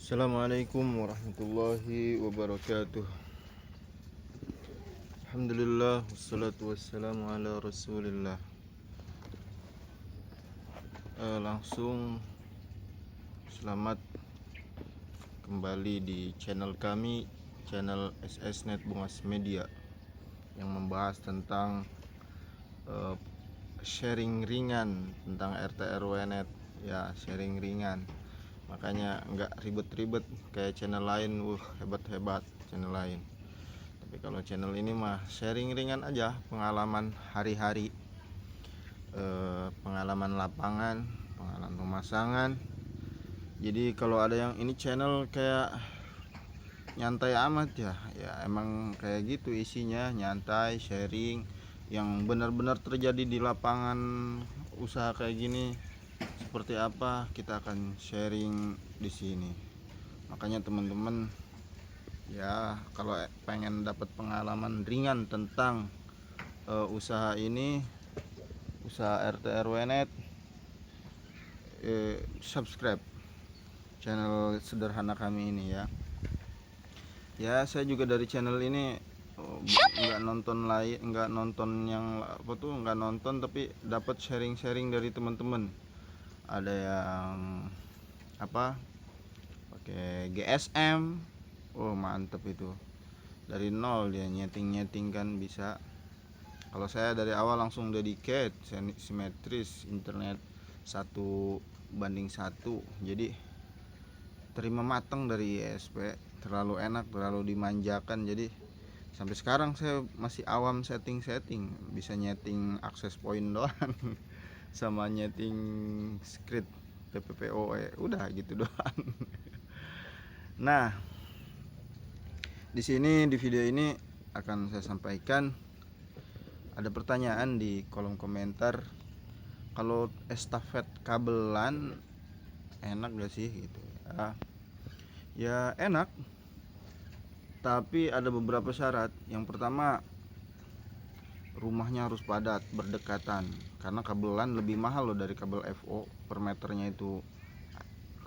Assalamualaikum warahmatullahi wabarakatuh. Alhamdulillah wassalatu wassalamu ala rasulillah. Langsung selamat kembali di channel kami, channel SSNet Bungas Media, yang membahas tentang sharing ringan tentang RT RW net. Ya, sharing ringan, makanya nggak ribet-ribet kayak channel lain. Hebat-hebat channel lain. Tapi kalau channel ini mah sharing ringan aja, pengalaman hari-hari, pengalaman lapangan, pengalaman pemasangan. Jadi kalau ada yang ini channel kayak nyantai amat ya emang kayak gitu isinya, nyantai, sharing yang benar-benar terjadi di lapangan usaha kayak gini. Seperti apa kita akan sharing di sini. Makanya teman-teman, ya kalau pengen dapat pengalaman ringan tentang usaha ini, usaha RT RW net, subscribe channel sederhana kami ini ya. Ya, saya juga dari channel ini nggak nonton yang apa tuh, nggak nonton, tapi dapat sharing-sharing dari teman-teman. Ada yang apa pakai GSM, mantep itu, dari nol dia nyeting kan bisa. Kalau saya dari awal langsung dedicate, simetris, internet 1:1, jadi terima mateng dari ISP, terlalu enak, terlalu dimanjakan. Jadi sampai sekarang saya masih awam setting, bisa nyeting access point doang sama nyeting script TPPoE, udah gitu doang. Nah, di sini di video ini akan saya sampaikan, ada pertanyaan di kolom komentar, kalau estafet kabelan enak gak sih gitu ya. Ya enak, tapi ada beberapa syarat. Yang pertama, rumahnya harus padat, berdekatan, karena kabelan lebih mahal loh dari kabel FO. Per meternya itu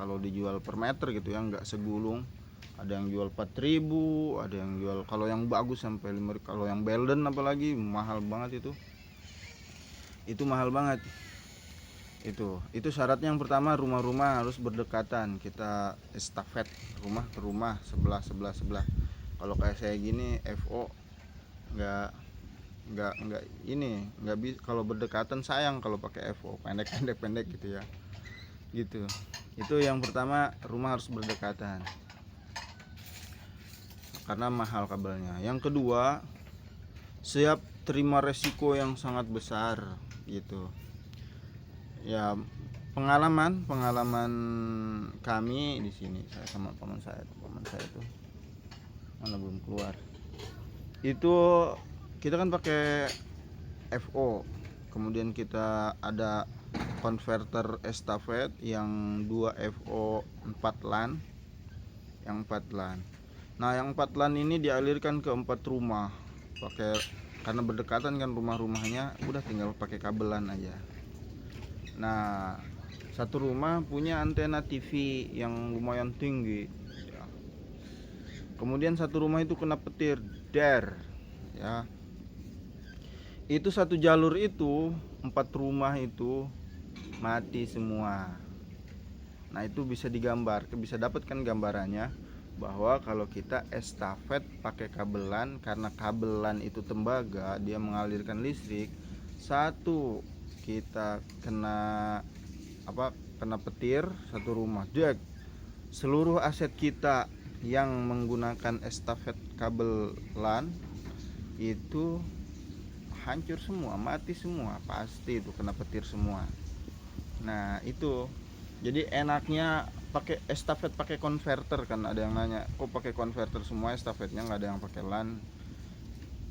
kalau dijual per meter gitu ya, nggak segulung. Ada yang jual 4.000, ada yang jual, kalau yang bagus sampai 5.000. Kalau yang Belden apalagi mahal banget itu mahal banget. Itu syaratnya. Yang pertama, rumah-rumah harus berdekatan, kita estafet rumah ke rumah, sebelah. Kalau kayak saya gini FO nggak bisa. Kalau berdekatan sayang kalau pakai FO pendek gitu ya, gitu. Itu yang pertama, rumah harus berdekatan karena mahal kabelnya. Yang kedua, siap terima resiko yang sangat besar gitu ya. Pengalaman kami di sini, saya sama paman saya itu mana belum keluar, itu kita kan pakai FO, kemudian kita ada konverter estafet yang 2 FO 4 LAN, yang 4 LAN. Nah, yang 4 LAN ini dialirkan ke 4 rumah karena berdekatan kan rumah-rumahnya, udah tinggal pakai kabelan aja. Nah, satu rumah punya antena TV yang lumayan tinggi ya. Kemudian satu rumah itu kena petir der ya. Itu satu jalur itu 4 rumah itu mati semua. Nah, itu bisa dapatkan gambarannya bahwa kalau kita estafet pakai kabelan, karena kabelan itu tembaga, dia mengalirkan listrik. Satu, kita kena petir satu rumah, seluruh aset kita yang menggunakan estafet kabel LAN itu hancur semua, mati semua, pasti itu kena petir semua. Nah, itu jadi enaknya pakai estafet pakai konverter. Kan ada yang nanya, kok pakai konverter semua estafetnya, nggak ada yang pakai LAN.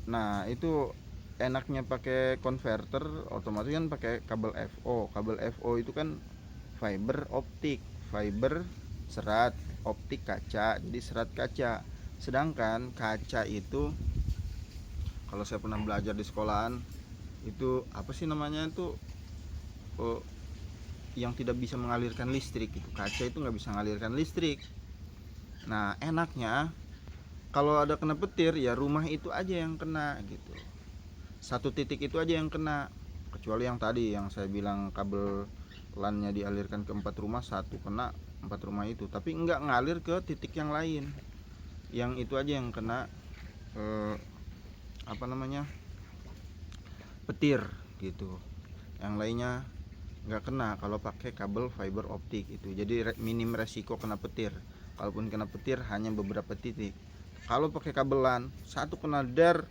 Nah, itu enaknya pakai konverter, otomatis kan pakai kabel FO. Kabel FO itu kan fiber optik, fiber serat, optik kaca, jadi serat kaca. Sedangkan kaca itu, kalau saya pernah belajar di sekolahan, itu apa sih namanya itu, yang tidak bisa mengalirkan listrik. Itu kaca itu nggak bisa mengalirkan listrik. Nah enaknya kalau ada kena petir ya rumah itu aja yang kena gitu, satu titik itu aja yang kena. Kecuali yang tadi yang saya bilang kabel LAN-nya dialirkan ke 4 rumah, satu kena 4 rumah itu, tapi enggak ngalir ke titik yang lain, yang itu aja yang kena apa namanya, petir gitu. Yang lainnya nggak kena kalau pakai kabel fiber optik itu. Jadi minim resiko kena petir. Kalaupun kena petir hanya beberapa titik. Kalau pakai kabel LAN satu kena der,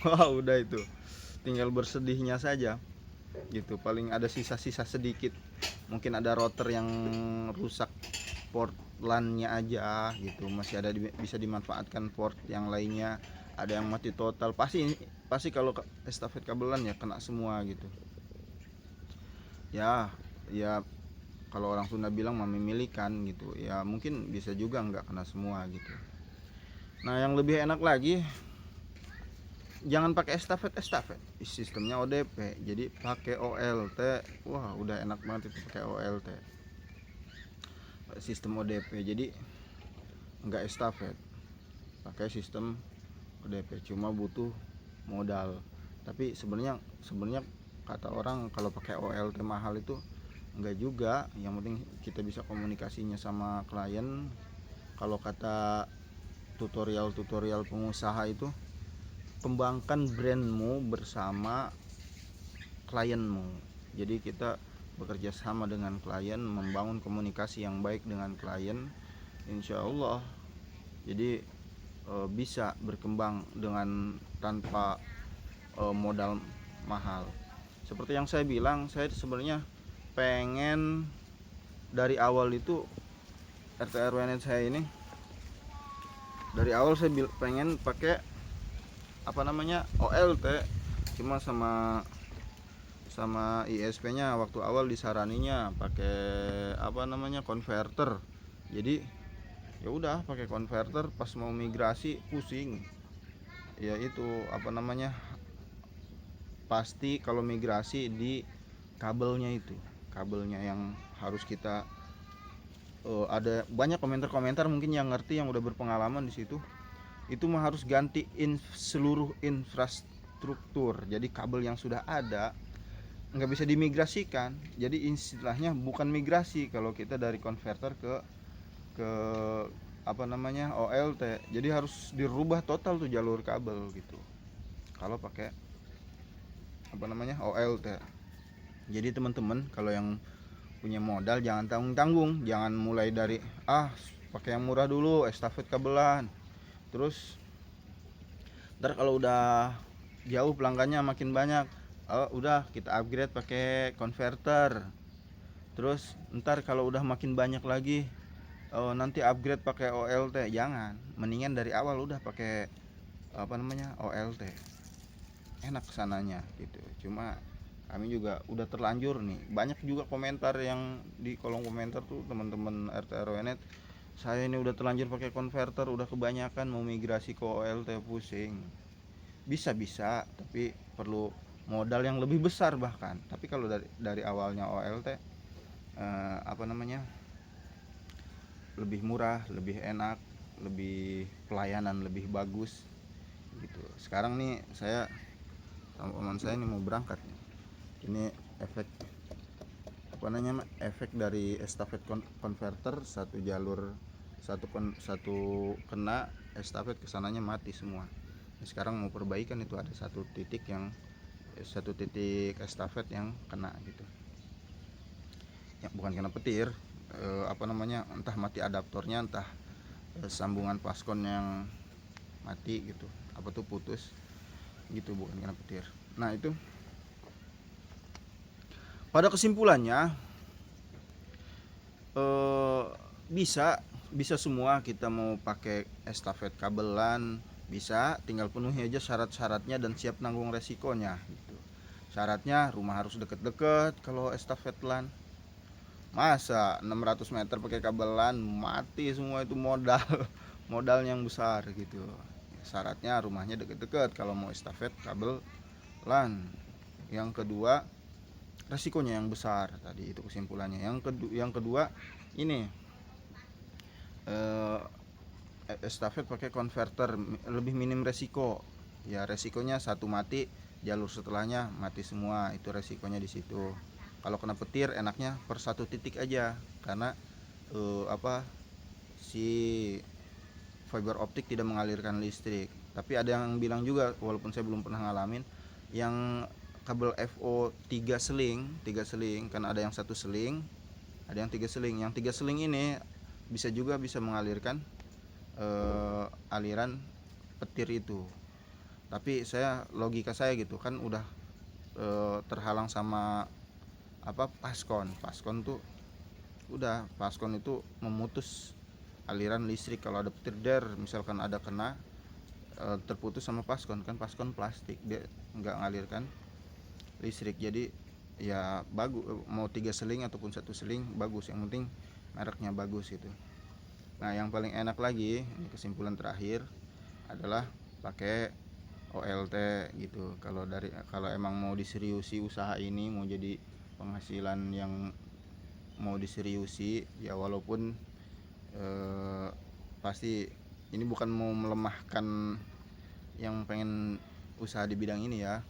wah udah itu tinggal bersedihnya saja gitu. Paling ada sisa-sisa sedikit, mungkin ada router yang rusak port LAN-nya aja gitu, masih ada bisa dimanfaatkan port yang lainnya. Ada yang mati total, pasti kalau estafet kabel LAN ya kena semua gitu ya. Kalau orang Sunda bilang memilihkan gitu ya, mungkin bisa juga nggak kena semua gitu. Nah yang lebih enak lagi, jangan pakai estafet, sistemnya ODP, jadi pakai OLT. Wah udah enak banget itu pakai OLT, sistem ODP, jadi nggak estafet, pakai sistem ODP, cuma butuh modal. Tapi sebenarnya kata orang kalau pakai OLT mahal itu enggak juga, yang penting kita bisa komunikasinya sama klien. Kalau kata tutorial pengusaha itu, kembangkan brandmu bersama klienmu. Jadi kita bekerja sama dengan klien, membangun komunikasi yang baik dengan klien, insya Allah jadi bisa berkembang dengan tanpa modal mahal. Seperti yang saya bilang, saya sebenarnya pengen dari awal itu RT RW saya ini, dari awal saya pengen pakai apa namanya OLT, cuma sama ISP-nya waktu awal disaraninya pakai apa namanya konverter. Jadi ya udah pakai konverter, pas mau migrasi pusing. Ya itu apa namanya, pasti kalau migrasi di kabelnya yang harus kita ada banyak komentar mungkin yang ngerti, yang udah berpengalaman di situ. Itu mah harus ganti seluruh infrastruktur. Jadi kabel yang sudah ada nggak bisa dimigrasikan. Jadi istilahnya bukan migrasi kalau kita dari konverter ke apa namanya OLT. Jadi harus dirubah total tuh jalur kabel gitu kalau pakai apa namanya OLT. Jadi teman-teman kalau yang punya modal jangan tanggung-tanggung, jangan mulai dari pakai yang murah dulu, estafet kabelan. Terus ntar kalau udah jauh pelanggannya makin banyak, udah kita upgrade pakai konverter. Terus ntar kalau udah makin banyak lagi, nanti upgrade pakai OLT. Jangan, mendingan dari awal udah pakai apa namanya OLT, enak kesananya gitu. Cuma kami juga udah terlanjur nih, banyak juga komentar yang di kolom komentar tuh teman-teman RT RW-net, saya ini udah terlanjur pakai konverter, udah kebanyakan mau migrasi ke OLT, pusing. Bisa tapi perlu modal yang lebih besar bahkan. Tapi kalau dari awalnya OLT apa namanya lebih murah, lebih enak, lebih pelayanan lebih bagus gitu. Sekarang nih saya sama teman saya ini mau berangkat nih. Ini efek dari estafet konverter, satu jalur satu kena estafet, kesananya mati semua. Nah, sekarang mau perbaikan, itu ada satu titik estafet yang kena gitu. Ya, bukan kena petir, apa namanya, entah mati adaptornya, entah sambungan paskon yang mati gitu, apa tuh putus gitu, bukan kena petir. Nah itu pada kesimpulannya bisa semua kita mau pakai estafet kabelan, bisa, tinggal penuhi aja syarat-syaratnya dan siap nanggung resikonya gitu. Syaratnya rumah harus deket-deket kalau estafet LAN. Masa 600 meter pakai kabel LAN mati semua, itu modal yang besar gitu. Syaratnya rumahnya deket-deket kalau mau estafet kabel LAN. Yang kedua, resikonya yang besar, tadi itu kesimpulannya. Yang kedua ini estafet pakai konverter, lebih minim resiko. Ya resikonya satu mati, jalur setelahnya mati semua, itu resikonya di situ. Kalau kena petir enaknya per satu titik aja, karena si fiber optik tidak mengalirkan listrik. Tapi ada yang bilang juga, walaupun saya belum pernah ngalamin, yang kabel FO 3 seling, karena ada yang satu seling, ada yang 3 seling. Yang 3 seling ini bisa mengalirkan aliran petir itu. Tapi logika saya gitu kan udah terhalang sama paskon tuh udah, paskon itu memutus aliran listrik. Kalau ada petir misalkan ada kena terputus sama paskon, kan paskon plastik, dia nggak ngalirkan listrik. Jadi ya bagus, mau 3 seling ataupun 1 seling bagus, yang penting mereknya bagus gitu. Nah yang paling enak lagi, ini kesimpulan terakhir, adalah pakai OLT gitu. Kalau emang mau diseriusi usaha ini, mau jadi penghasilan yang mau diseriusi ya, walaupun pasti ini bukan mau melemahkan yang pengen usaha di bidang ini ya.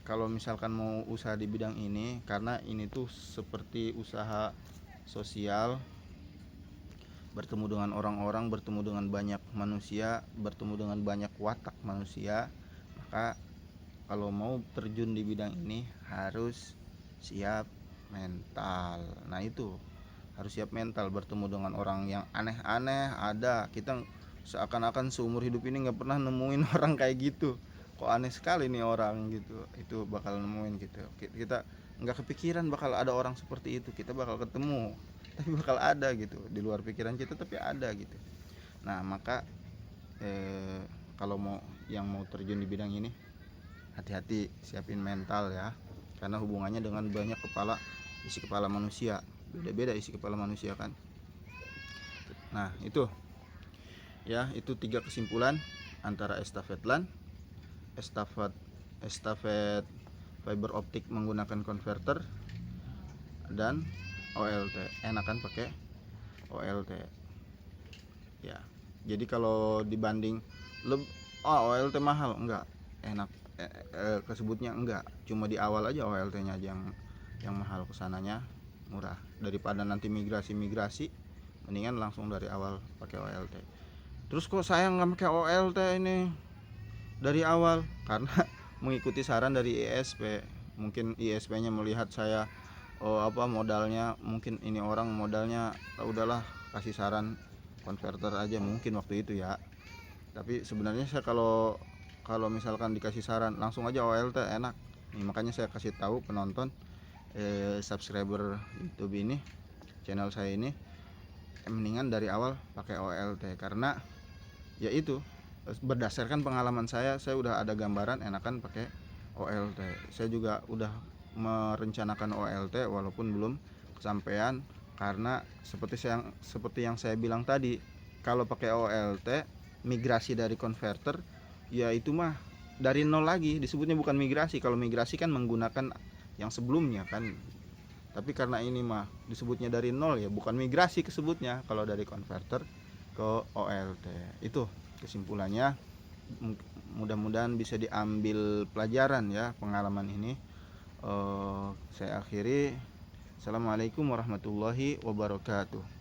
Kalau misalkan mau usaha di bidang ini, karena ini tuh seperti usaha sosial, bertemu dengan orang-orang, bertemu dengan banyak manusia, bertemu dengan banyak watak manusia, maka kalau mau terjun di bidang ini harus siap mental. Nah itu harus siap mental, bertemu dengan orang yang aneh-aneh. Ada, kita seakan-akan seumur hidup ini nggak pernah nemuin orang kayak gitu, kok aneh sekali nih orang gitu. Itu bakal nemuin gitu, kita nggak kepikiran bakal ada orang seperti itu, kita bakal ketemu tapi bakal ada gitu, di luar pikiran kita tapi ada gitu. Nah maka kalau mau terjun di bidang ini, hati-hati, siapin mental ya, karena hubungannya dengan banyak isi kepala manusia, beda-beda isi kepala manusia kan. Nah itu ya, itu 3 kesimpulan antara estafet LAN, estafet fiber optik menggunakan konverter, dan OLT. Enakan pakai OLT ya. Jadi kalau dibanding OLT mahal, enggak, enak, kesebutnya enggak, cuma di awal aja OLT nya aja yang mahal, kesananya murah. Daripada nanti migrasi mendingan langsung dari awal pakai OLT. Terus kok saya nggak pakai OLT ini dari awal? Karena mengikuti saran dari ISP. Mungkin ISP nya melihat saya modalnya, mungkin ini orang modalnya udahlah, kasih saran konverter aja mungkin waktu itu ya. Tapi sebenarnya saya kalau misalkan dikasih saran langsung aja OLT enak nih. Makanya saya kasih tahu penonton, subscriber YouTube ini, channel saya ini, mendingan dari awal pakai OLT. Karena ya itu, berdasarkan pengalaman saya udah ada gambaran enakan pakai OLT. Saya juga udah merencanakan OLT walaupun belum kesampaian, karena seperti yang saya bilang tadi, kalau pakai OLT migrasi dari konverter ya itu mah dari nol lagi, disebutnya bukan migrasi. Kalau migrasi kan menggunakan yang sebelumnya kan, tapi karena ini mah disebutnya dari nol ya, bukan migrasi kesebutnya kalau dari konverter ke OLT. Itu kesimpulannya, mudah-mudahan bisa diambil pelajaran ya pengalaman ini. Saya akhiri. Assalamualaikum warahmatullahi wabarakatuh.